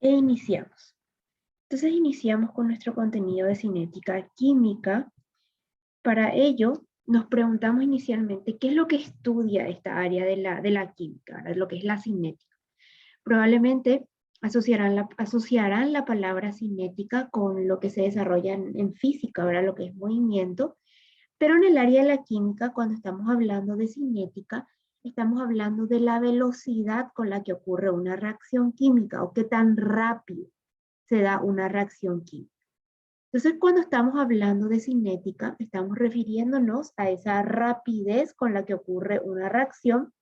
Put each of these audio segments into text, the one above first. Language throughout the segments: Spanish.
E iniciamos. Entonces iniciamos con nuestro contenido de cinética química. Para ello, nos preguntamos inicialmente qué es lo que estudia esta área de la química, ¿verdad? Lo que es la cinética. Probablemente asociarán la palabra cinética con lo que se desarrolla en física, ¿verdad? Lo que es movimiento, pero en el área de la química, cuando estamos hablando de cinética, estamos hablando de la velocidad con la que ocurre una reacción química o qué tan rápido se da una reacción química. Entonces, cuando estamos hablando de cinética, estamos refiriéndonos a esa rapidez con la que ocurre una reacción,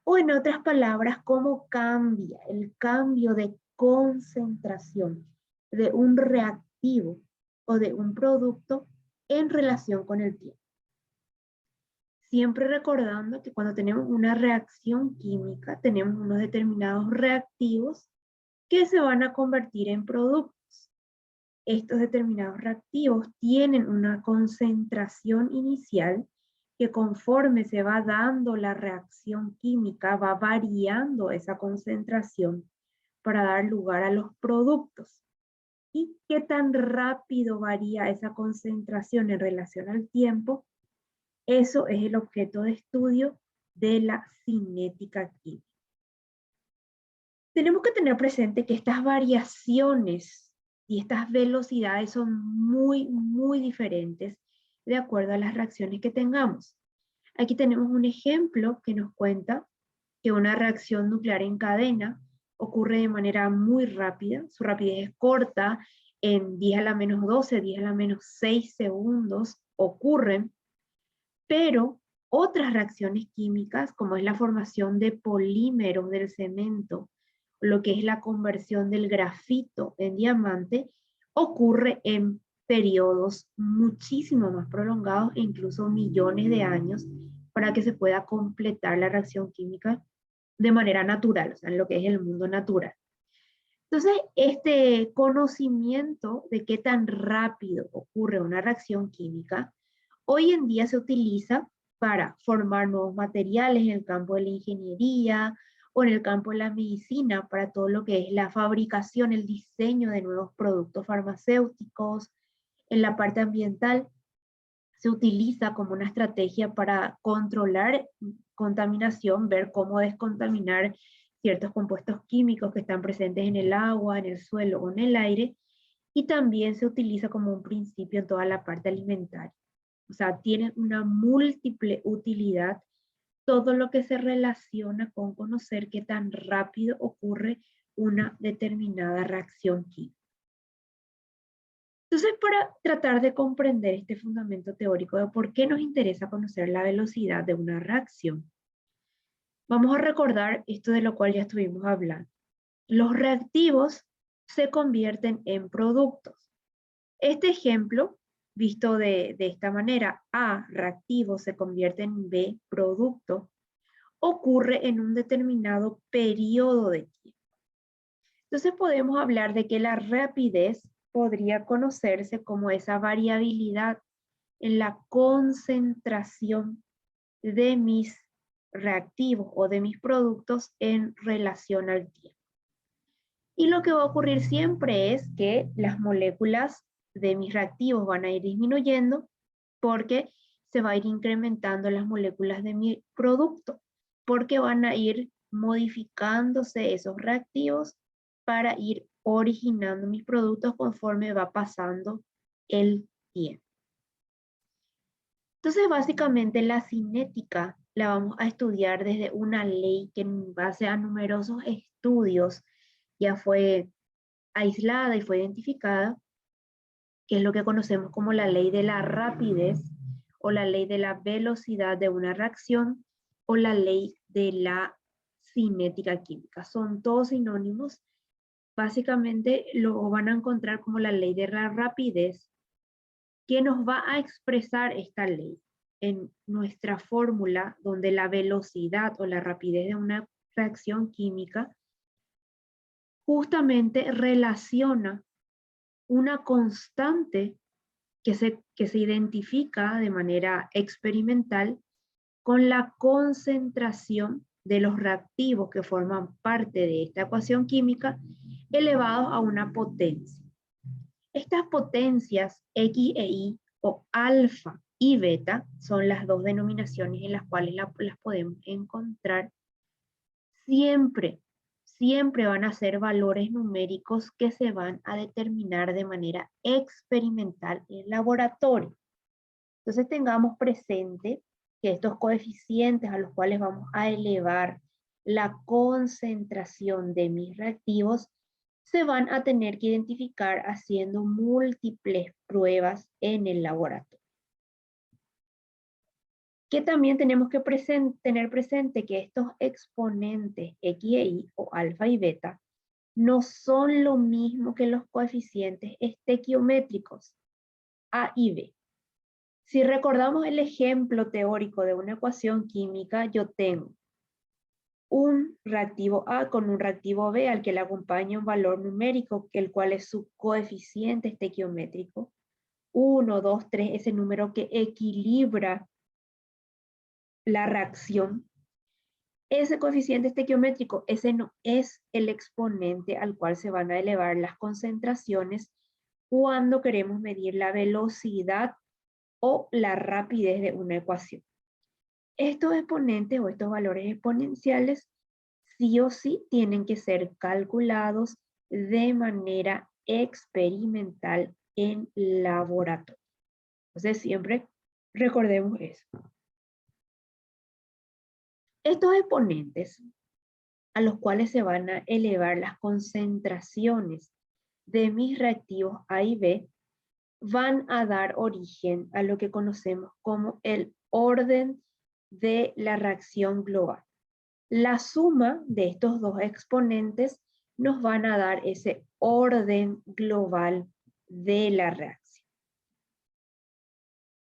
o en otras palabras, cómo cambia el cambio de concentración de un reactivo o de un producto en relación con el tiempo. Siempre recordando que cuando tenemos una reacción química, tenemos unos determinados reactivos que se van a convertir en productos. Estos determinados reactivos tienen una concentración inicial que conforme se va dando la reacción química va variando esa concentración para dar lugar a los productos. ¿Y qué tan rápido varía esa concentración en relación al tiempo? Eso es el objeto de estudio de la cinética química. Tenemos que tener presente que estas variaciones y estas velocidades son muy diferentes de acuerdo a las reacciones que tengamos. Aquí tenemos un ejemplo que nos cuenta que una reacción nuclear en cadena ocurre de manera muy rápida, su rapidez es corta, en 10 a la menos 12, 10 a la menos 6 segundos ocurren, pero otras reacciones químicas, como es la formación de polímeros del cemento, lo que es la conversión del grafito en diamante, ocurre en periodos muchísimo más prolongados e incluso millones de años para que se pueda completar la reacción química de manera natural, o sea, en lo que es el mundo natural. Entonces, este conocimiento de qué tan rápido ocurre una reacción química, hoy en día se utiliza para formar nuevos materiales en el campo de la ingeniería o en el campo de la medicina, para todo lo que es la fabricación, el diseño de nuevos productos farmacéuticos. En la parte ambiental se utiliza como una estrategia para controlar contaminación, ver cómo descontaminar ciertos compuestos químicos que están presentes en el agua, en el suelo o en el aire, y también se utiliza como un principio en toda la parte alimentaria. O sea, tiene una múltiple utilidad todo lo que se relaciona con conocer qué tan rápido ocurre una determinada reacción química. Entonces, para tratar de comprender este fundamento teórico de por qué nos interesa conocer la velocidad de una reacción, vamos a recordar esto de lo cual ya estuvimos hablando. Los reactivos se convierten en productos. Este ejemplo, visto de esta manera, A, reactivo, se convierte en B, producto, ocurre en un determinado periodo de tiempo. Entonces podemos hablar de que la rapidez podría conocerse como esa variabilidad en la concentración de mis reactivos o de mis productos en relación al tiempo. Y lo que va a ocurrir siempre es que las moléculas de mis reactivos van a ir disminuyendo porque se va a ir incrementando las moléculas de mi producto, porque van a ir modificándose esos reactivos para ir originando mis productos conforme va pasando el tiempo. Entonces, básicamente la cinética la vamos a estudiar desde una ley que en base a numerosos estudios ya fue aislada y fue identificada, que es lo que conocemos como la ley de la rapidez o la ley de la velocidad de una reacción o la ley de la cinética química. Son todos sinónimos. Básicamente lo van a encontrar como la ley de la rapidez, que nos va a expresar esta ley en nuestra fórmula, donde la velocidad o la rapidez de una reacción química justamente relaciona una constante que se identifica de manera experimental con la concentración de los reactivos que forman parte de esta ecuación química elevados a una potencia. Estas potencias X e Y o alfa y beta son las dos denominaciones en las cuales las podemos encontrar. Siempre van a ser valores numéricos que se van a determinar de manera experimental en laboratorio. Entonces tengamos presente que estos coeficientes a los cuales vamos a elevar la concentración de mis reactivos se van a tener que identificar haciendo múltiples pruebas en el laboratorio. Que también tenemos que tener presente que estos exponentes X e Y o alfa y beta no son lo mismo que los coeficientes estequiométricos A y B. Si recordamos el ejemplo teórico de una ecuación química, yo tengo un reactivo A con un reactivo B al que le acompaña un valor numérico, el cual es su coeficiente estequiométrico. 1, 2, 3, ese número que equilibra la reacción. Ese coeficiente estequiométrico, ese no es el exponente al cual se van a elevar las concentraciones cuando queremos medir la velocidad o la rapidez de una ecuación. Estos exponentes o estos valores exponenciales sí o sí tienen que ser calculados de manera experimental en laboratorio. Entonces siempre recordemos eso. Estos exponentes a los cuales se van a elevar las concentraciones de mis reactivos A y B van a dar origen a lo que conocemos como el orden de la reacción global. La suma de estos dos exponentes nos van a dar ese orden global de la reacción.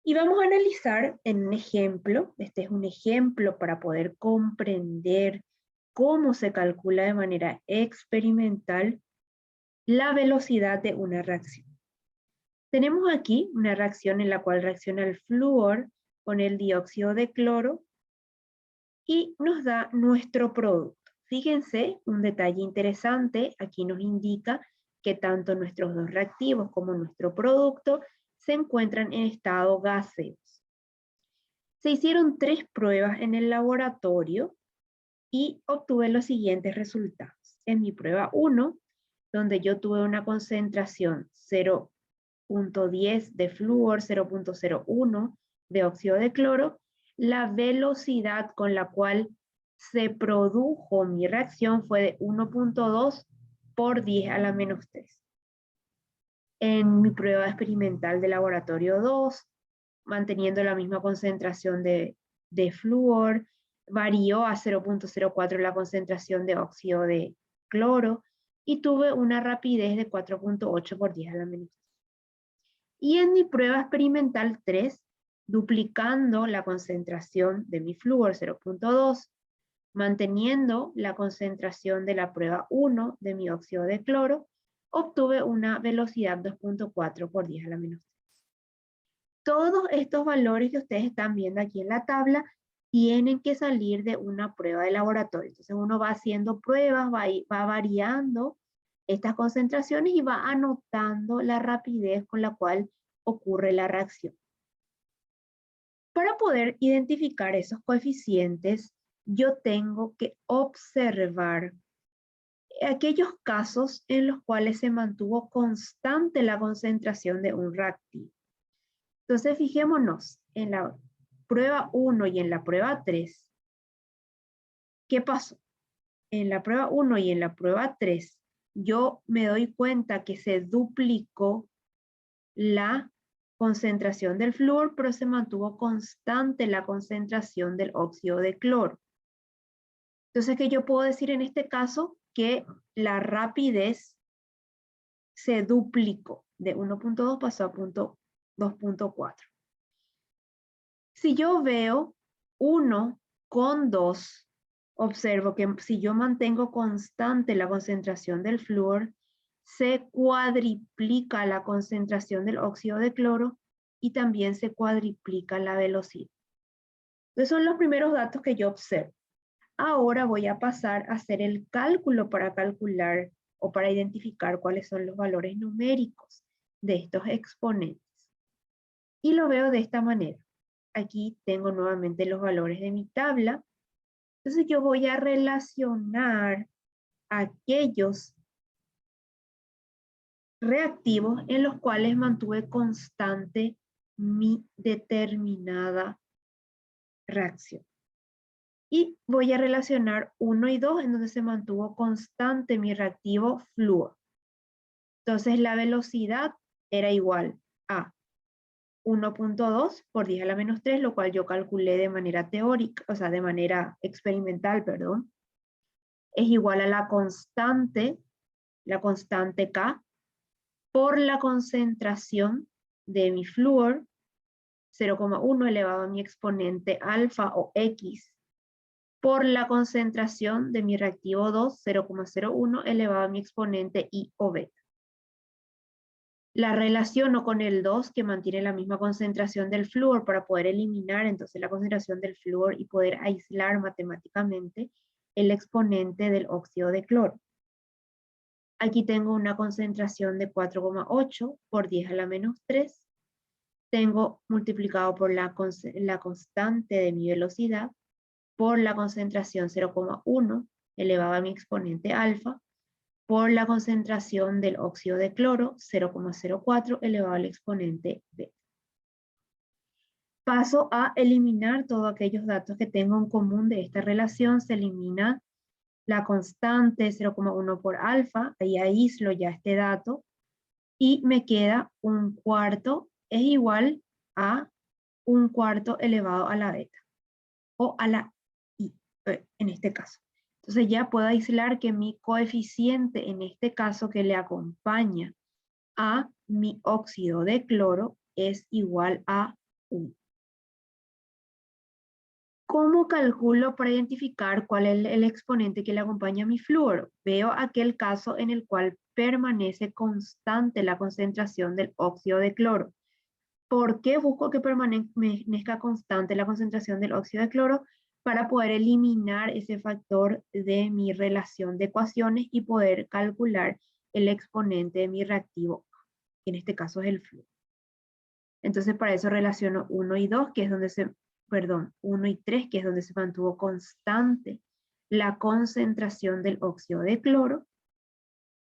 Y vamos a analizar en un ejemplo, este es un ejemplo para poder comprender cómo se calcula de manera experimental la velocidad de una reacción. Tenemos aquí una reacción en la cual reacciona el flúor con el dióxido de cloro y nos da nuestro producto. Fíjense, un detalle interesante, aquí nos indica que tanto nuestros dos reactivos como nuestro producto se encuentran en estado gaseoso. Se hicieron 3 pruebas en el laboratorio y obtuve los siguientes resultados. En mi prueba 1, donde yo tuve una concentración 0.10 de flúor, 0.01 de óxido de cloro, la velocidad con la cual se produjo mi reacción fue de 1.2 por 10 a la menos 3. En mi prueba experimental de laboratorio 2, manteniendo la misma concentración de flúor, varió a 0.04 la concentración de óxido de cloro y tuve una rapidez de 4.8 por 10 a la menos 3. Y en mi prueba experimental 3, duplicando la concentración de mi flúor 0.2, manteniendo la concentración de la prueba 1 de mi óxido de cloro, obtuve una velocidad 2.4 por 10 a la menos 3. Todos estos valores que ustedes están viendo aquí en la tabla tienen que salir de una prueba de laboratorio. Entonces uno va haciendo pruebas, va variando estas concentraciones y va anotando la rapidez con la cual ocurre la reacción. Para poder identificar esos coeficientes, yo tengo que observar aquellos casos en los cuales se mantuvo constante la concentración de un reactivo. Entonces fijémonos en la prueba 1 y en la prueba 3. ¿Qué pasó? En la prueba 1 y en la prueba 3, yo me doy cuenta que se duplicó la concentración del flúor, pero se mantuvo constante la concentración del óxido de cloro. Entonces, ¿qué yo puedo decir en este caso? Que la rapidez se duplicó. De 1.2 pasó a 2.4. Si yo veo 1 con 2, observo que si yo mantengo constante la concentración del flúor, se cuadriplica la concentración del óxido de cloro y también se cuadriplica la velocidad. Entonces son los primeros datos que yo observo. Ahora voy a pasar a hacer el cálculo para calcular o para identificar cuáles son los valores numéricos de estos exponentes. Y lo veo de esta manera. Aquí tengo nuevamente los valores de mi tabla. Entonces yo voy a relacionar aquellos reactivos en los cuales mantuve constante mi determinada reacción. Y voy a relacionar 1 y 2 en donde se mantuvo constante mi reactivo flúor. Entonces la velocidad era igual a 1.2 por 10 a la menos 3, lo cual yo calculé de manera teórica, o sea, de manera experimental, perdón. Es igual a la constante K, por la concentración de mi flúor, 0,1 elevado a mi exponente alfa o X, por la concentración de mi reactivo 2, 0,01 elevado a mi exponente Y o beta. La relaciono con el 2, que mantiene la misma concentración del flúor, para poder eliminar entonces la concentración del flúor y poder aislar matemáticamente el exponente del óxido de cloro. Aquí tengo una concentración de 4,8 por 10 a la menos 3. Tengo multiplicado por la constante de mi velocidad por la concentración 0,1 elevado a mi exponente alfa por la concentración del óxido de cloro 0,04 elevado al exponente beta. Paso a eliminar todos aquellos datos que tengo en común de esta relación. Se elimina la constante 0,1 por alfa, ahí aíslo ya este dato, y me queda 1/4 es igual a 1/4 elevado a la beta, o a la I, en este caso. Entonces ya puedo aislar que mi coeficiente, en este caso que le acompaña a mi óxido de cloro, es igual a 1. ¿Cómo calculo para identificar cuál es el exponente que le acompaña a mi flúor? Veo aquel caso en el cual permanece constante la concentración del óxido de cloro. ¿Por qué busco que permanezca constante la concentración del óxido de cloro? Para poder eliminar ese factor de mi relación de ecuaciones y poder calcular el exponente de mi reactivo, que en este caso es el flúor. Entonces para eso relaciono 1 y 2, que es donde 1 y 3, que es donde se mantuvo constante la concentración del óxido de cloro.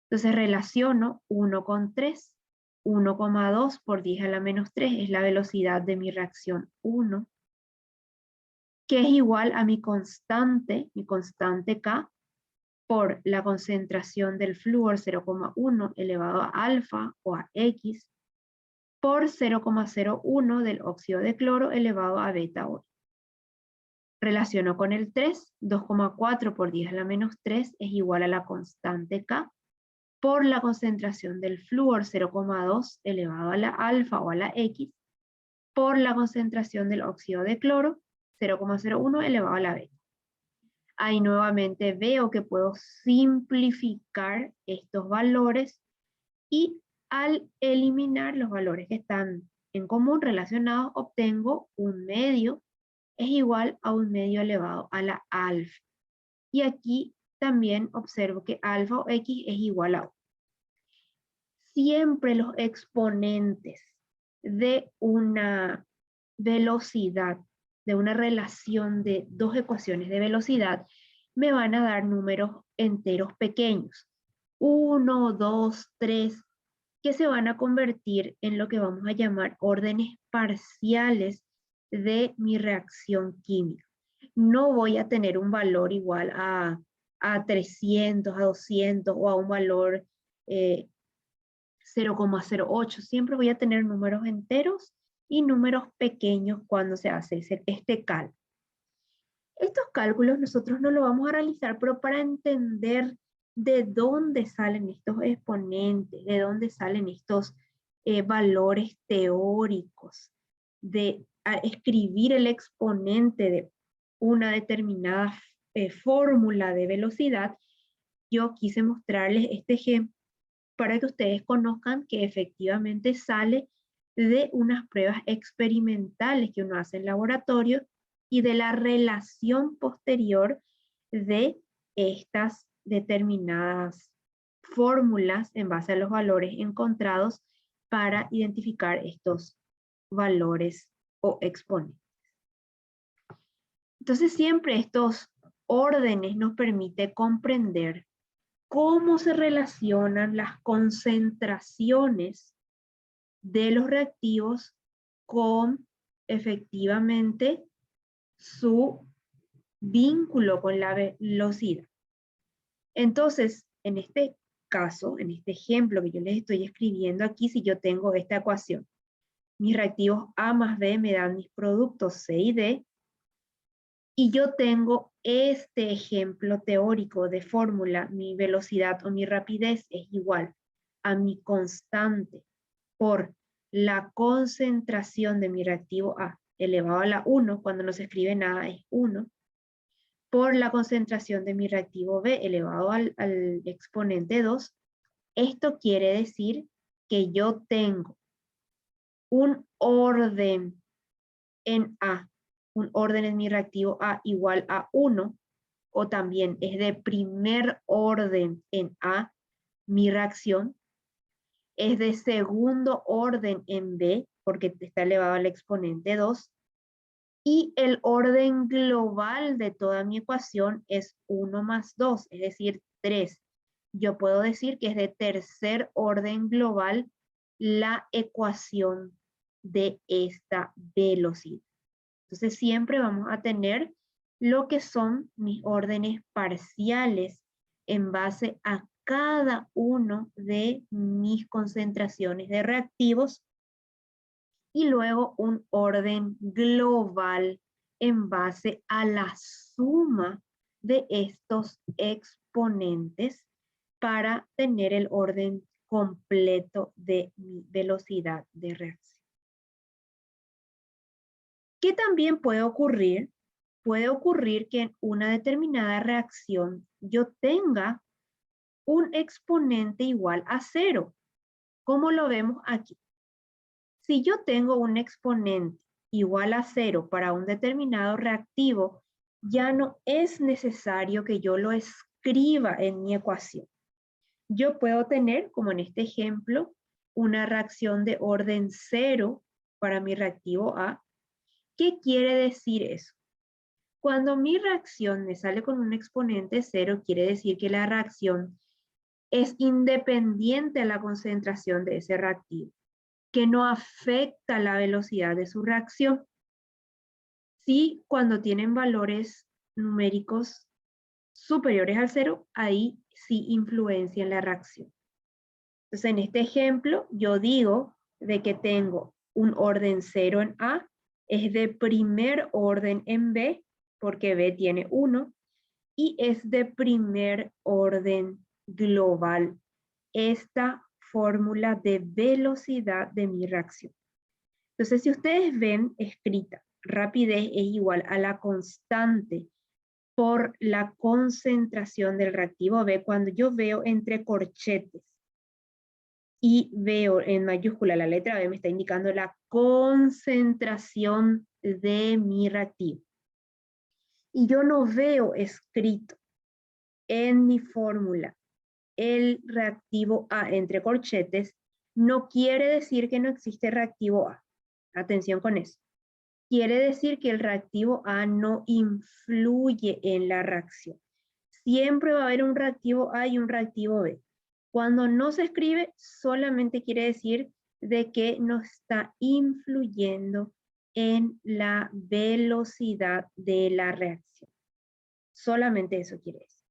Entonces relaciono 1 con 3, 1,2 por 10 a la menos 3 es la velocidad de mi reacción 1, que es igual a mi constante K, por la concentración del flúor 0,1 elevado a alfa o a X, por 0,01 del óxido de cloro elevado a beta O. Relaciono con el 3, 2,4 por 10 a la menos 3 es igual a la constante K, por la concentración del flúor 0,2 elevado a la alfa o a la X, por la concentración del óxido de cloro 0,01 elevado a la beta. Ahí nuevamente veo que puedo simplificar estos valores y al eliminar los valores que están en común relacionados, obtengo 1/2 es igual a 1/2 elevado a la alfa. Y aquí también observo que alfa o X es igual a 1. Siempre los exponentes de una velocidad, de una relación de dos ecuaciones de velocidad, me van a dar números enteros pequeños. 1, 2, 3, que se van a convertir en lo que vamos a llamar órdenes parciales de mi reacción química. No voy a tener un valor igual a 300, a 200 o a un valor 0,08. Siempre voy a tener números enteros y números pequeños cuando se hace este cálculo. Estos cálculos nosotros no los vamos a realizar, pero para entender de dónde salen estos exponentes, de dónde salen estos valores teóricos, de escribir el exponente de una determinada fórmula de velocidad, yo quise mostrarles este ejemplo para que ustedes conozcan que efectivamente sale de unas pruebas experimentales que uno hace en laboratorio y de la relación posterior de estas determinadas fórmulas en base a los valores encontrados para identificar estos valores o exponentes. Entonces siempre estos órdenes nos permiten comprender cómo se relacionan las concentraciones de los reactivos con efectivamente su vínculo con la velocidad. Entonces, en este caso, en este ejemplo que yo les estoy escribiendo aquí, si yo tengo esta ecuación, mis reactivos A más B me dan mis productos C y D, y yo tengo este ejemplo teórico de fórmula, mi velocidad o mi rapidez es igual a mi constante por la concentración de mi reactivo A elevado a la 1, cuando no se escribe nada es 1, por la concentración de mi reactivo B elevado al exponente 2. Esto quiere decir que yo tengo un orden en A, un orden en mi reactivo A igual a 1, o también es de primer orden en A mi reacción, es de segundo orden en B, porque está elevado al exponente 2, y el orden global de toda mi ecuación es 1 más 2, es decir, 3. Yo puedo decir que es de tercer orden global la ecuación de esta velocidad. Entonces siempre vamos a tener lo que son mis órdenes parciales en base a cada uno de mis concentraciones de reactivos y luego un orden global en base a la suma de estos exponentes para tener el orden completo de mi velocidad de reacción. ¿Qué también puede ocurrir? Puede ocurrir que en una determinada reacción yo tenga un exponente igual a 0, como lo vemos aquí. Si yo tengo un exponente igual a 0 para un determinado reactivo, ya no es necesario que yo lo escriba en mi ecuación. Yo puedo tener, como en este ejemplo, una reacción de orden 0 para mi reactivo A. ¿Qué quiere decir eso? Cuando mi reacción me sale con un exponente 0, quiere decir que la reacción es independiente a la concentración de ese reactivo, que no afecta la velocidad de su reacción. Sí, cuando tienen valores numéricos superiores al 0, ahí sí influencia en la reacción. Entonces, en este ejemplo, yo digo de que tengo un orden 0 en A, es de primer orden en B, porque B tiene 1, y es de primer orden global esta fórmula de velocidad de mi reacción. Entonces, si ustedes ven escrita, rapidez es igual a la constante por la concentración del reactivo B. Cuando yo veo entre corchetes y veo en mayúscula la letra B, me está indicando la concentración de mi reactivo. Y yo no veo escrito en mi fórmula el reactivo A entre corchetes, no quiere decir que no existe reactivo A. Atención con eso. Quiere decir que el reactivo A no influye en la reacción. Siempre va a haber un reactivo A y un reactivo B. Cuando no se escribe, solamente quiere decir de que no está influyendo en la velocidad de la reacción. Solamente eso quiere decir.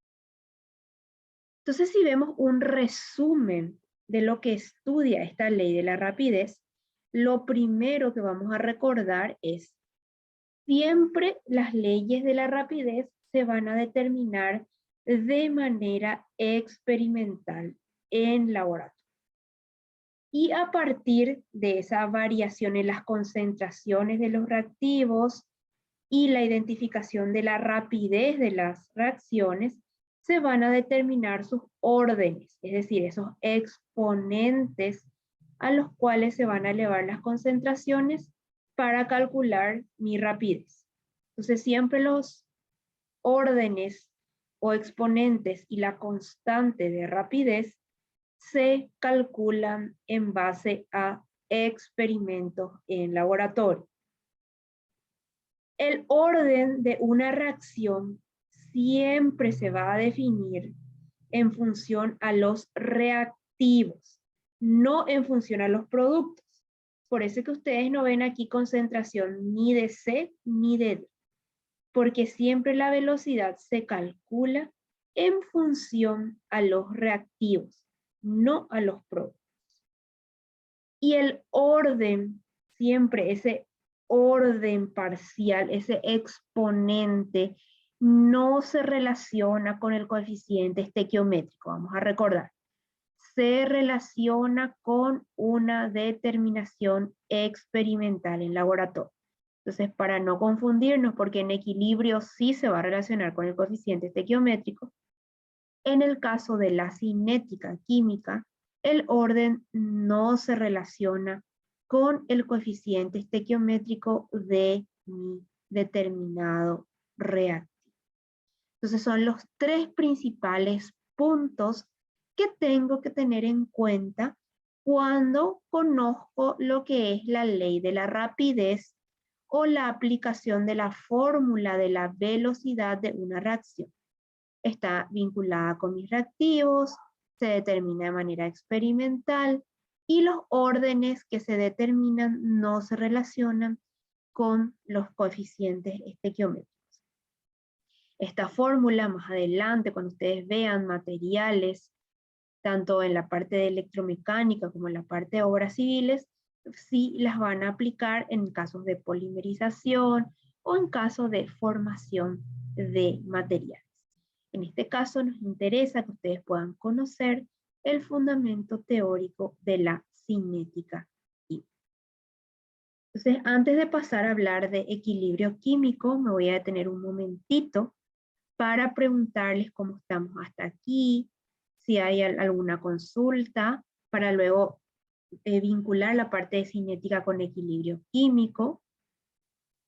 Entonces, si vemos un resumen de lo que estudia esta ley de la rapidez, lo primero que vamos a recordar es siempre las leyes de la rapidez se van a determinar de manera experimental en laboratorio. Y a partir de esa variación en las concentraciones de los reactivos y la identificación de la rapidez de las reacciones, se van a determinar sus órdenes, es decir, esos exponentes a los cuales se van a elevar las concentraciones para calcular mi rapidez. Entonces siempre los órdenes o exponentes y la constante de rapidez se calculan en base a experimentos en laboratorio. El orden de una reacción siempre se va a definir en función a los reactivos, no en función a los productos. Por eso es que ustedes no ven aquí concentración ni de C ni de D, porque siempre la velocidad se calcula en función a los reactivos, no a los productos. Y el orden, siempre ese orden parcial, ese exponente, no se relaciona con el coeficiente estequiométrico. Vamos a recordar. Se relaciona con una determinación experimental en laboratorio. Entonces, para no confundirnos, porque en equilibrio sí se va a relacionar con el coeficiente estequiométrico, en el caso de la cinética química, el orden no se relaciona con el coeficiente estequiométrico de mi determinado reactivo. Entonces son los tres principales puntos que tengo que tener en cuenta cuando conozco lo que es la ley de la rapidez o la aplicación de la fórmula de la velocidad de una reacción. Está vinculada con mis reactivos, se determina de manera experimental y los órdenes que se determinan no se relacionan con los coeficientes estequiométricos. Esta fórmula más adelante, cuando ustedes vean materiales, tanto en la parte de electromecánica como en la parte de obras civiles, sí las van a aplicar en casos de polimerización o en casos de formación de materiales. En este caso nos interesa que ustedes puedan conocer el fundamento teórico de la cinética química. Entonces, antes de pasar a hablar de equilibrio químico, me voy a detener un momentito para preguntarles cómo estamos hasta aquí, si hay alguna consulta, para luego vincular la parte de cinética con equilibrio químico.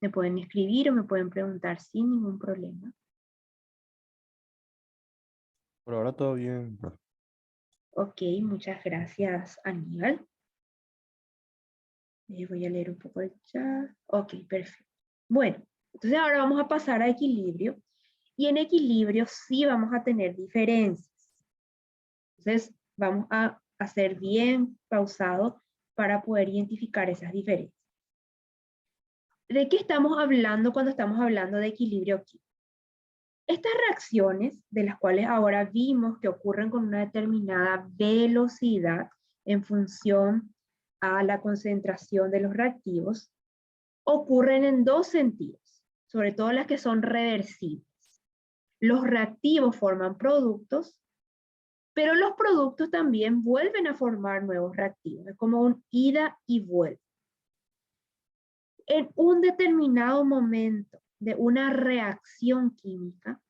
Me pueden escribir o me pueden preguntar sin ningún problema. Por ahora todo bien, profe. Ok, muchas gracias, Aníbal. Voy a leer un poco el chat. Ok, perfecto. Bueno, entonces ahora vamos a pasar a equilibrio. Y en equilibrio sí vamos a tener diferencias. Entonces vamos a hacer bien pausado para poder identificar esas diferencias. ¿De qué estamos hablando cuando estamos hablando de equilibrio químico? Estas reacciones, de las cuales ahora vimos que ocurren con una determinada velocidad en función a la concentración de los reactivos, ocurren en dos sentidos, sobre todo las que son reversibles. Los reactivos forman productos, pero los productos también vuelven a formar nuevos reactivos. Es como un ida y vuelta. En un determinado momento de una reacción química,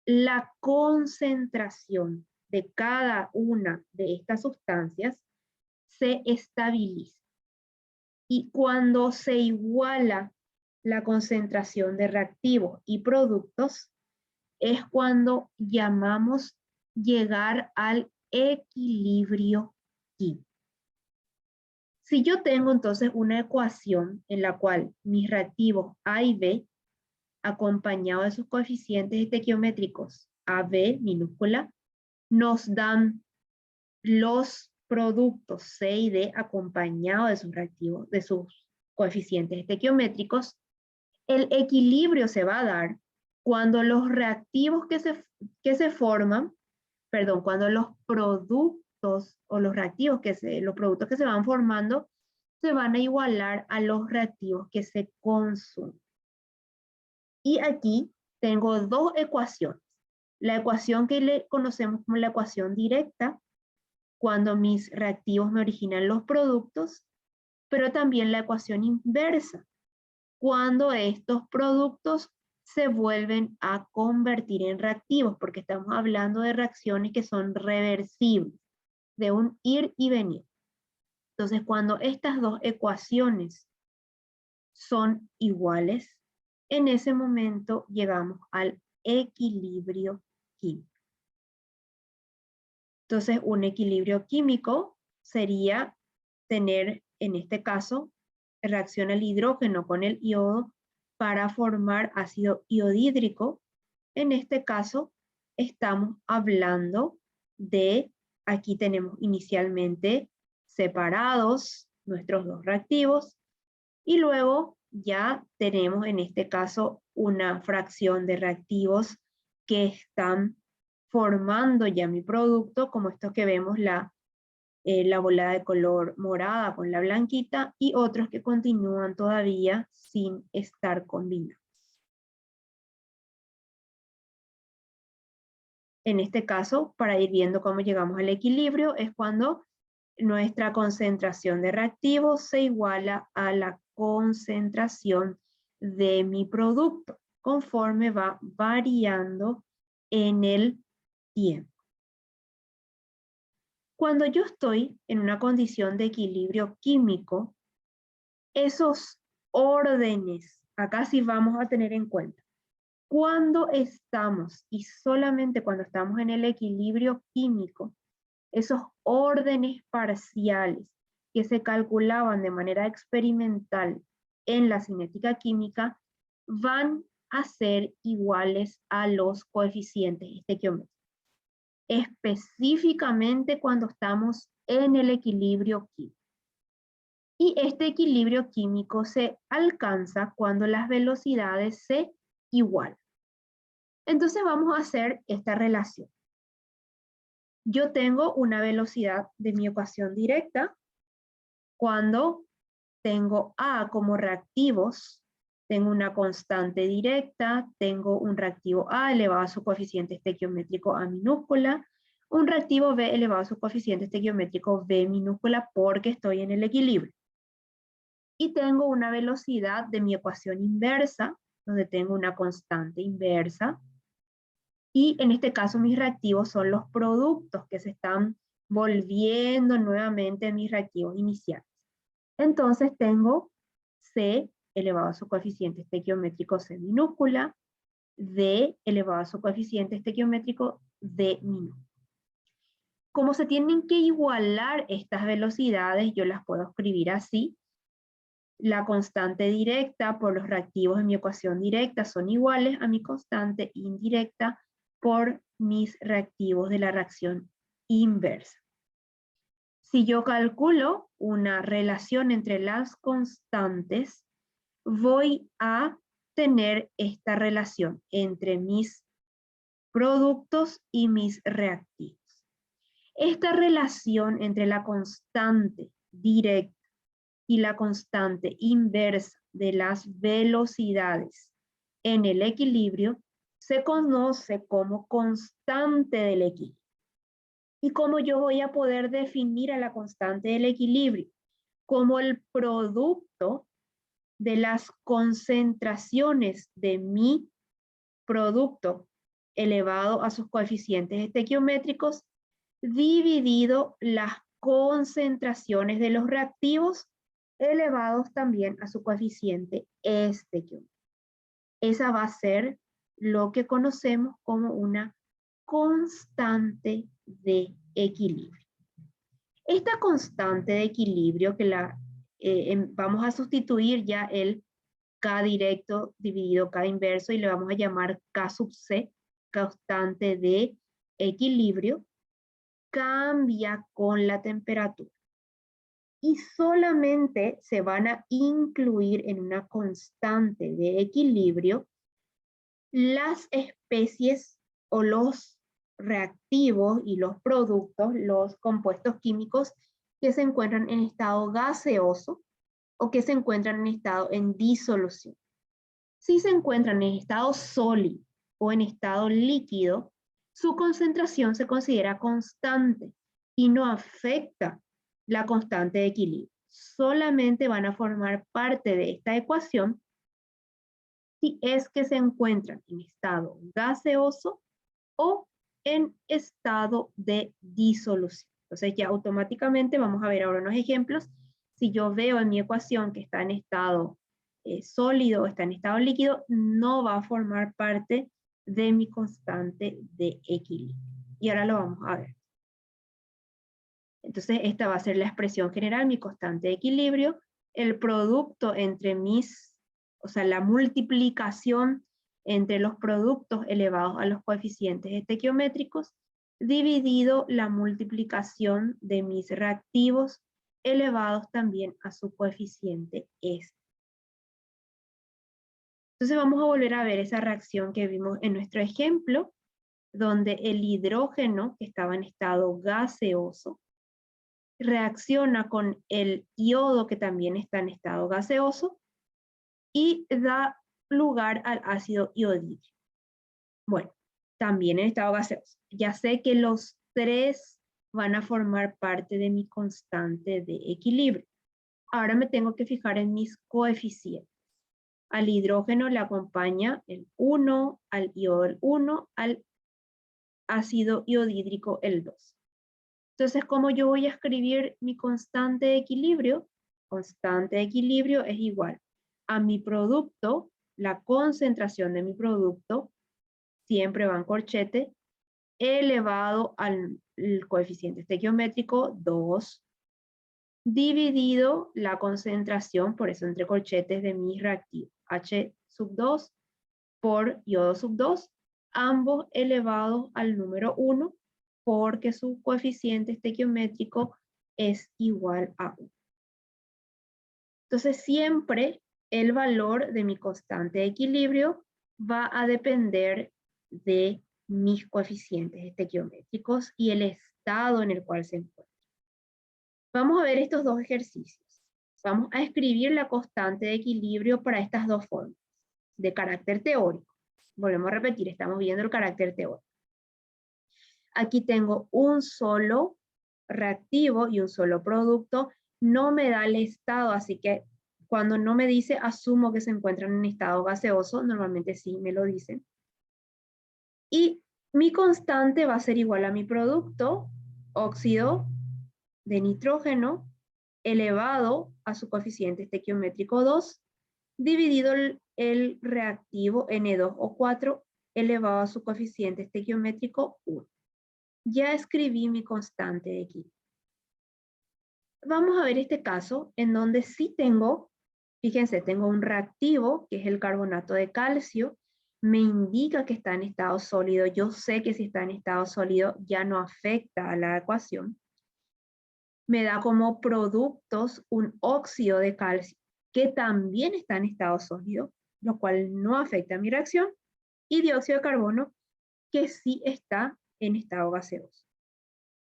la concentración de cada una de estas sustancias se estabiliza. Y cuando se iguala la concentración de reactivos y productos, es cuando llamamos llegar al equilibrio químico. Si yo tengo entonces una ecuación en la cual mis reactivos A y B, acompañados de sus coeficientes estequiométricos AB minúscula, nos dan los productos C y D acompañados de sus reactivos, de sus coeficientes estequiométricos, el equilibrio se va a dar cuando los reactivos que se forman, perdón, cuando los productos o los reactivos los productos que se van formando se van a igualar a los reactivos que se consumen. Y aquí tengo dos ecuaciones. La ecuación que le conocemos como la ecuación directa, cuando mis reactivos me originan los productos, pero también la ecuación inversa, cuando estos productos se vuelven a convertir en reactivos, porque estamos hablando de reacciones que son reversibles, de un ir y venir. Entonces, cuando estas dos ecuaciones son iguales, en ese momento llegamos al equilibrio químico. Entonces, un equilibrio químico sería tener, en este caso, reacciona el hidrógeno con el yodo para formar ácido iodídrico. En este caso, estamos hablando de, aquí tenemos inicialmente separados nuestros dos reactivos y luego ya tenemos en este caso una fracción de reactivos que están formando ya mi producto, como estos que vemos la bola de color morada con la blanquita, y otros que continúan todavía sin estar combinados. En este caso, para ir viendo cómo llegamos al equilibrio, es cuando nuestra concentración de reactivos se iguala a la concentración de mi producto, conforme va variando en el tiempo. Cuando yo estoy en una condición de equilibrio químico, esos órdenes, acá sí vamos a tener en cuenta, cuando estamos, y solamente cuando estamos en el equilibrio químico, esos órdenes parciales que se calculaban de manera experimental en la cinética química van a ser iguales a los coeficientes estequiométricos, específicamente cuando estamos en el equilibrio químico. Y este equilibrio químico se alcanza cuando las velocidades se igualan. Entonces vamos a hacer esta relación. Yo tengo una velocidad de mi ecuación directa cuando tengo A como reactivos, tengo una constante directa, tengo un reactivo A elevado a su coeficiente estequiométrico A minúscula, un reactivo B elevado a su coeficiente estequiométrico B minúscula porque estoy en el equilibrio. Y tengo una velocidad de mi ecuación inversa, donde tengo una constante inversa. Y en este caso mis reactivos son los productos que se están volviendo nuevamente en mis reactivos iniciales. Entonces tengo C elevado a su coeficiente estequiométrico C minúscula, D elevado a su coeficiente estequiométrico D minúscula. Como se tienen que igualar estas velocidades, yo las puedo escribir así. La constante directa por los reactivos en mi ecuación directa son iguales a mi constante indirecta por mis reactivos de la reacción inversa. Si yo calculo una relación entre las constantes, voy a tener esta relación entre mis productos y mis reactivos. Esta relación entre la constante directa y la constante inversa de las velocidades en el equilibrio se conoce como constante del equilibrio. ¿Y cómo yo voy a poder definir a la constante del equilibrio? Como el producto de las concentraciones de mi producto elevado a sus coeficientes estequiométricos dividido las concentraciones de los reactivos elevados también a su coeficiente estequiométrico. Esa va a ser lo que conocemos como una constante de equilibrio. Esta constante de equilibrio que vamos a sustituir ya el K directo dividido K inverso y le vamos a llamar K sub C, constante de equilibrio, cambia con la temperatura. Y solamente se van a incluir en una constante de equilibrio las especies o los reactivos y los productos, los compuestos químicos que se encuentran en estado gaseoso o que se encuentran en estado en disolución. Si se encuentran en estado sólido o en estado líquido, su concentración se considera constante y no afecta la constante de equilibrio. Solamente van a formar parte de esta ecuación si es que se encuentran en estado gaseoso o en estado de disolución. Entonces ya automáticamente vamos a ver ahora unos ejemplos. Si yo veo en mi ecuación que está en estado sólido o está en estado líquido, no va a formar parte de mi constante de equilibrio. Y ahora lo vamos a ver. Entonces, esta va a ser la expresión general, mi constante de equilibrio, el producto entre o sea, la multiplicación entre los productos elevados a los coeficientes estequiométricos, dividido la multiplicación de mis reactivos elevados también a su coeficiente este. Entonces vamos a volver a ver esa reacción que vimos en nuestro ejemplo, donde el hidrógeno, que estaba en estado gaseoso, reacciona con el iodo, que también está en estado gaseoso, y da lugar al ácido iodídrico. Bueno, también en estado gaseoso. Ya sé que los tres van a formar parte de mi constante de equilibrio. Ahora me tengo que fijar en mis coeficientes. Al hidrógeno le acompaña el 1, al iodo el 1, al ácido iodídrico el 2. Entonces, ¿cómo yo voy a escribir mi constante de equilibrio? Constante de equilibrio es igual a mi producto, la concentración de mi producto, siempre va en corchete, elevado al coeficiente estequiométrico 2, dividido la concentración, por eso entre corchetes, de mi reactivo, H sub 2 por iodo sub 2, ambos elevados al número 1, porque su coeficiente estequiométrico es igual a 1. Entonces siempre el valor de mi constante de equilibrio va a depender de mis coeficientes estequiométricos y el estado en el cual se encuentra. Vamos a ver estos dos ejercicios. Vamos a escribir la constante de equilibrio para estas dos formas, de carácter teórico. Volvemos a repetir, estamos viendo el carácter teórico. Aquí tengo un solo reactivo y un solo producto. No me da el estado, así que cuando no me dice, asumo que se encuentran en estado gaseoso. Normalmente sí me lo dicen. Y mi constante va a ser igual a mi producto, óxido de nitrógeno, elevado a su coeficiente estequiométrico 2, dividido el reactivo N2O4, elevado a su coeficiente estequiométrico 1. Ya escribí mi constante de equilibrio. Vamos a ver este caso en donde sí tengo, fíjense, tengo un reactivo, que es el carbonato de calcio, me indica que está en estado sólido. Yo sé que si está en estado sólido ya no afecta a la ecuación. Me da como productos un óxido de calcio, que también está en estado sólido, lo cual no afecta a mi reacción, y dióxido de carbono, que sí está en estado gaseoso.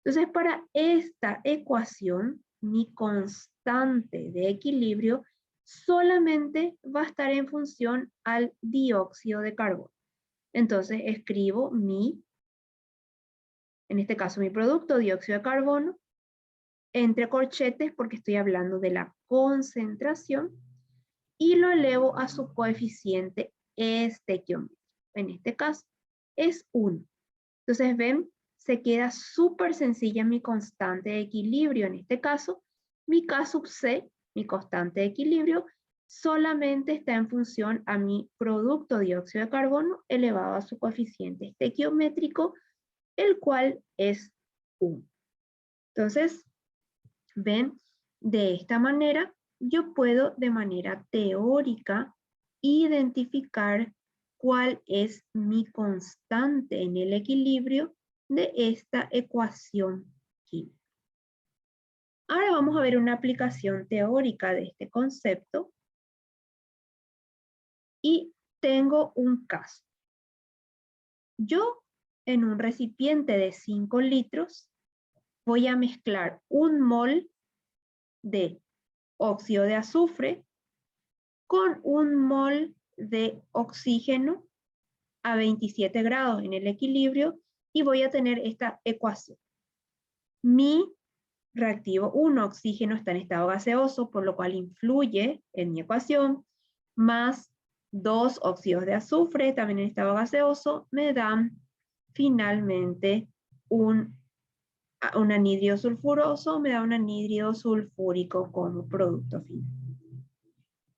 Entonces, para esta ecuación, mi constante de equilibrio solamente va a estar en función al dióxido de carbono. Entonces, escribo en este caso mi producto, dióxido de carbono, entre corchetes porque estoy hablando de la concentración, y lo elevo a su coeficiente estequiométrico. En este caso es 1. Entonces, ven, se queda súper sencilla mi constante de equilibrio. En este caso, mi K sub C, mi constante de equilibrio, solamente está en función a mi producto dióxido de carbono elevado a su coeficiente estequiométrico, el cual es 1. Entonces, ven, de esta manera yo puedo de manera teórica identificar cuál es mi constante en el equilibrio de esta ecuación química. Ahora vamos a ver una aplicación teórica de este concepto y tengo un caso. Yo en un recipiente de 5 litros voy a mezclar 1 mol de óxido de azufre con 1 mol de oxígeno a 27 grados en el equilibrio y voy a tener esta ecuación. Mi reactivo 1, oxígeno, está en estado gaseoso, por lo cual influye en mi ecuación, más 2 óxidos de azufre, también en estado gaseoso, me dan finalmente un anhídrido sulfuroso, me da un anhídrido sulfúrico como producto final.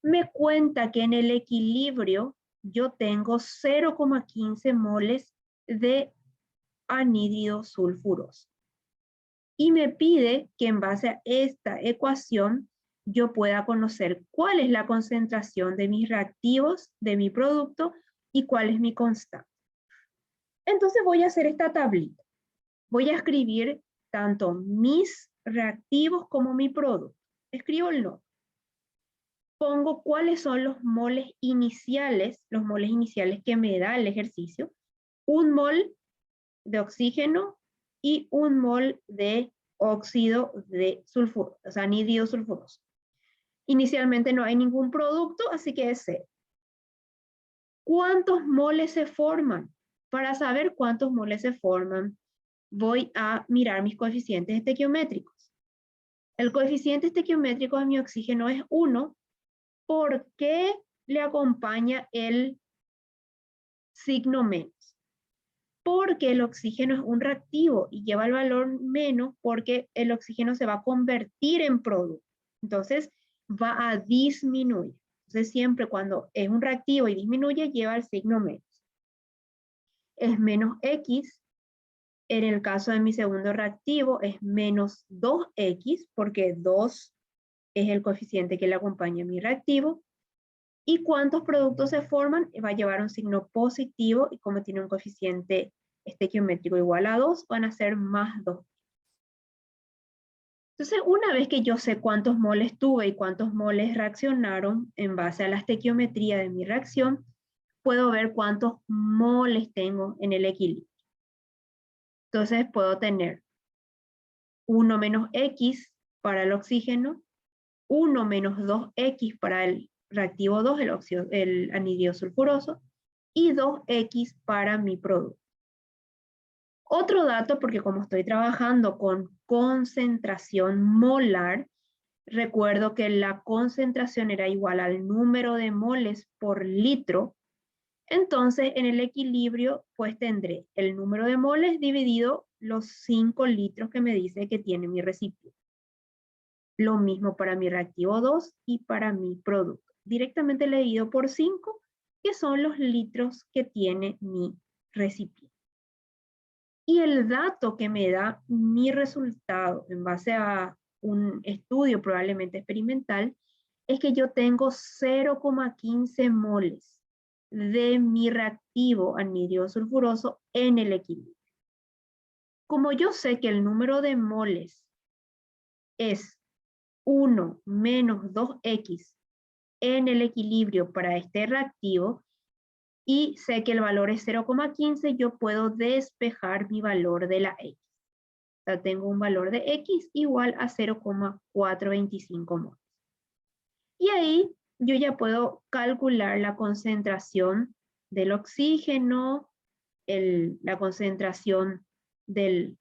Me cuenta que en el equilibrio yo tengo 0,15 moles de anhídrido sulfuroso. y me pide que en base a esta ecuación yo pueda conocer cuál es la concentración de mis reactivos, de mi producto, y cuál es mi constante. Entonces voy a hacer esta tablita. Voy a escribir tanto mis reactivos como mi producto. Escribo el nombre. Pongo cuáles son los moles iniciales que me da el ejercicio. 1 mol de oxígeno y 1 mol de óxido de sulfuro, o sea, anhídrido sulfuroso. Inicialmente no hay ningún producto, así que es 0. ¿Cuántos moles se forman? Para saber cuántos moles se forman, voy a mirar mis coeficientes estequiométricos. El coeficiente estequiométrico de mi oxígeno es 1. ¿Por qué le acompaña el signo menos? Porque el oxígeno es un reactivo y lleva el valor menos porque el oxígeno se va a convertir en producto. Entonces va a disminuir. Entonces siempre cuando es un reactivo y disminuye lleva el signo menos. Es menos X. En el caso de mi segundo reactivo es menos 2X porque 2 es el coeficiente que le acompaña a mi reactivo. ¿Y cuántos productos se forman? Va a llevar un signo positivo y como tiene un coeficiente estequiométrico igual a 2, van a ser más 2. Entonces, una vez que yo sé cuántos moles tuve y cuántos moles reaccionaron en base a la estequiometría de mi reacción, puedo ver cuántos moles tengo en el equilibrio. Entonces, puedo tener 1 menos X para el oxígeno, 1 menos 2X para el reactivo 2, el anhídrido sulfuroso, y 2X para mi producto. Otro dato, porque como estoy trabajando con concentración molar, recuerdo que la concentración era igual al número de moles por litro. Entonces, en el equilibrio, pues tendré el número de moles dividido los 5 litros que me dice que tiene mi recipiente. Lo mismo para mi reactivo 2 y para mi producto. Directamente le divido por 5, que son los litros que tiene mi recipiente. Y el dato que me da mi resultado en base a un estudio probablemente experimental es que yo tengo 0,15 moles de mi reactivo anhídrido sulfuroso en el equilibrio. Como yo sé que el número de moles es 1 menos 2X en el equilibrio para este reactivo, y sé que el valor es 0,15, yo puedo despejar mi valor de la X. O sea, tengo un valor de X igual a 0,425 moles. Y ahí yo ya puedo calcular la concentración del oxígeno, la concentración del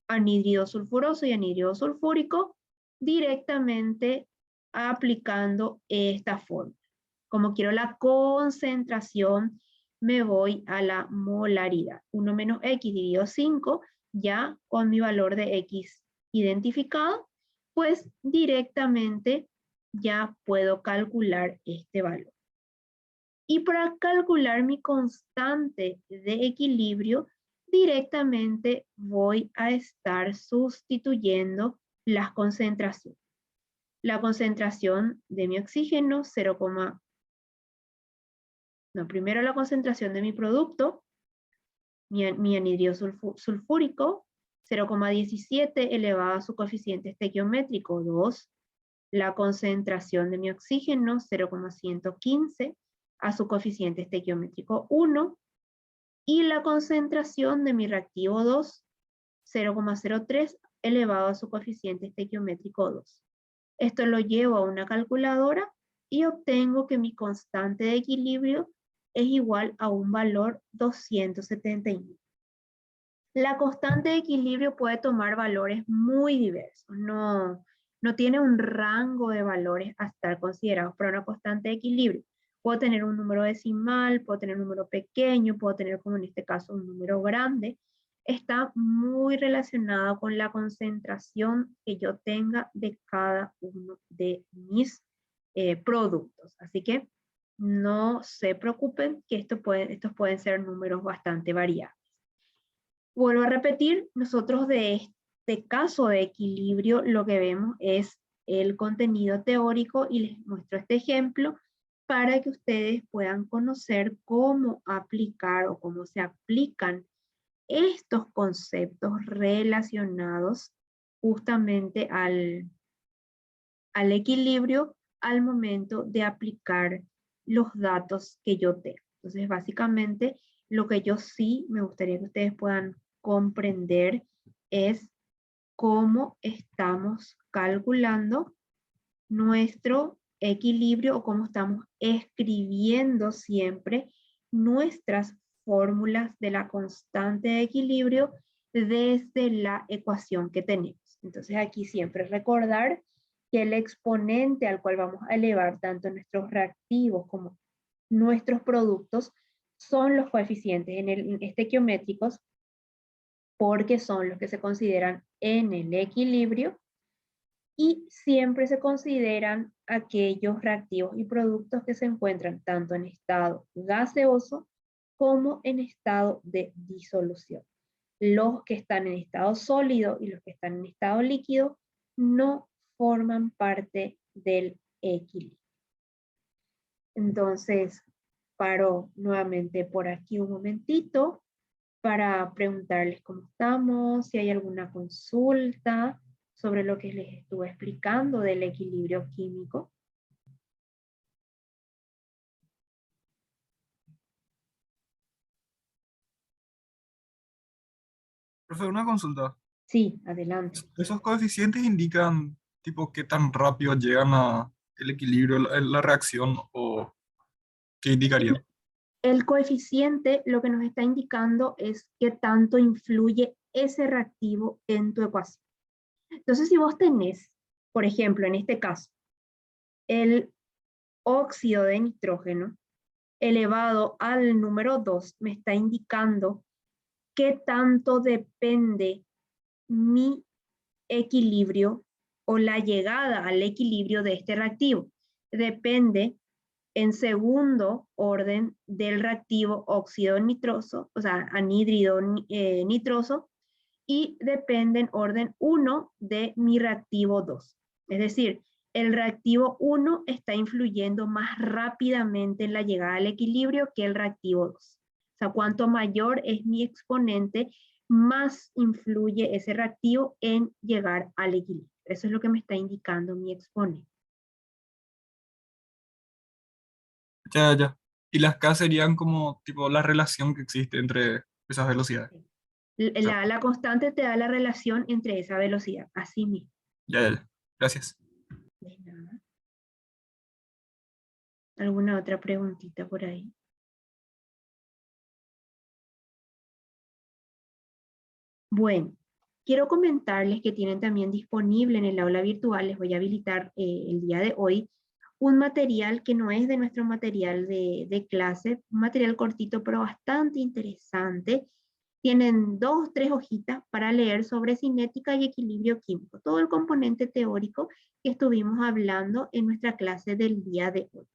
anhídrido sulfuroso y anhídrido sulfúrico directamente aplicando esta fórmula. Como quiero la concentración, me voy a la molaridad. 1 menos X dividido 5, ya con mi valor de X identificado, pues directamente ya puedo calcular este valor. Y para calcular mi constante de equilibrio, directamente voy a estar sustituyendo las concentraciones. La concentración de mi oxígeno, primero la concentración de mi producto, mi anhídrido sulfúrico, 0,17 elevado a su coeficiente estequiométrico, 2. La concentración de mi oxígeno, 0,115 a su coeficiente estequiométrico 1. Y la concentración de mi reactivo 2, 0,03 elevado a su coeficiente estequiométrico 2. Esto lo llevo a una calculadora y obtengo que mi constante de equilibrio es igual a un valor 279. La constante de equilibrio puede tomar valores muy diversos, no tiene un rango de valores a estar considerados para una constante de equilibrio. Puedo tener un número decimal, puedo tener un número pequeño, puedo tener, como en este caso, un número grande. Está muy relacionado con la concentración que yo tenga de cada uno de mis productos. Así que no se preocupen que estos pueden ser números bastante variables. Vuelvo a repetir, nosotros de este caso de equilibrio, lo que vemos es el contenido teórico y les muestro este ejemplo para que ustedes puedan conocer cómo aplicar o cómo se aplican estos conceptos relacionados justamente al equilibrio al momento de aplicar los datos que yo tengo. Entonces, básicamente, lo que yo sí me gustaría que ustedes puedan comprender es cómo estamos calculando nuestro equilibrio o cómo estamos escribiendo siempre nuestras fórmulas de la constante de equilibrio desde la ecuación que tenemos. Entonces aquí siempre recordar que el exponente al cual vamos a elevar tanto nuestros reactivos como nuestros productos son los coeficientes en estequiométricos porque son los que se consideran en el equilibrio y siempre se consideran aquellos reactivos y productos que se encuentran tanto en estado gaseoso como en estado de disolución. Los que están en estado sólido y los que están en estado líquido no forman parte del equilibrio. Entonces, paro nuevamente por aquí un momentito para preguntarles cómo estamos, si hay alguna consulta sobre lo que les estuve explicando del equilibrio químico. Profe, una consulta. Sí, adelante. ¿Esos coeficientes indican tipo qué tan rápido llegan a el equilibrio, la reacción o qué indicarían? El coeficiente lo que nos está indicando es qué tanto influye ese reactivo en tu ecuación. Entonces, si vos tenés, por ejemplo, en este caso, el óxido de nitrógeno elevado al número 2, me está indicando qué tanto depende mi equilibrio o la llegada al equilibrio de este reactivo. Depende en segundo orden del reactivo óxido nitroso, o sea, anhídrido nitroso, y depende en orden 1 de mi reactivo 2. Es decir, el reactivo 1 está influyendo más rápidamente en la llegada al equilibrio que el reactivo 2. O sea, cuanto mayor es mi exponente, más influye ese reactivo en llegar al equilibrio. Eso es lo que me está indicando mi exponente. Ya, ya. Y las K serían como tipo la relación que existe entre esas velocidades. Ya, La constante te da la relación entre esa velocidad, así mismo. ya, ya. Gracias. De nada. ¿Alguna otra preguntita por ahí? Bueno, quiero comentarles que tienen también disponible en el aula virtual, les voy a habilitar el día de hoy, un material que no es de nuestro material de clase, un material cortito pero bastante interesante. Tienen 2 o 3 hojitas para leer sobre cinética y equilibrio químico, todo el componente teórico que estuvimos hablando en nuestra clase del día de hoy.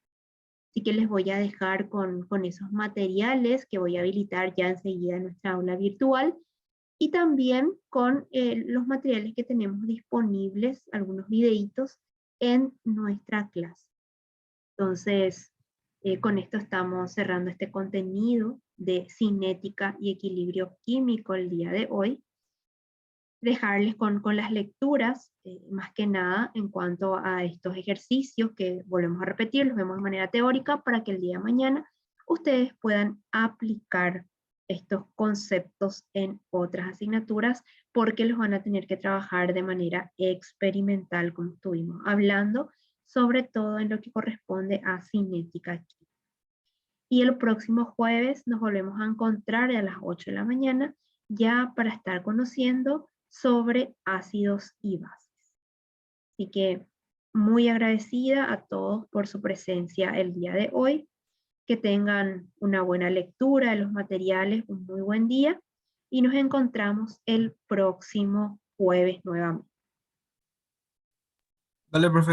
Así que les voy a dejar con esos materiales que voy a habilitar ya enseguida en nuestra aula virtual y también con los materiales que tenemos disponibles, algunos videitos en nuestra clase. Entonces, con esto estamos cerrando este contenido de cinética y equilibrio químico el día de hoy. Dejarles con las lecturas, más que nada en cuanto a estos ejercicios que volvemos a repetir, los vemos de manera teórica para que el día de mañana ustedes puedan aplicar estos conceptos en otras asignaturas porque los van a tener que trabajar de manera experimental, como estuvimos hablando, sobre todo en lo que corresponde a cinética. Y el próximo jueves nos volvemos a encontrar a las 8 de la mañana ya para estar conociendo sobre ácidos y bases. Así que muy agradecida a todos por su presencia el día de hoy. Que tengan una buena lectura de los materiales, un muy buen día y nos encontramos el próximo jueves nuevamente. Dale, profe.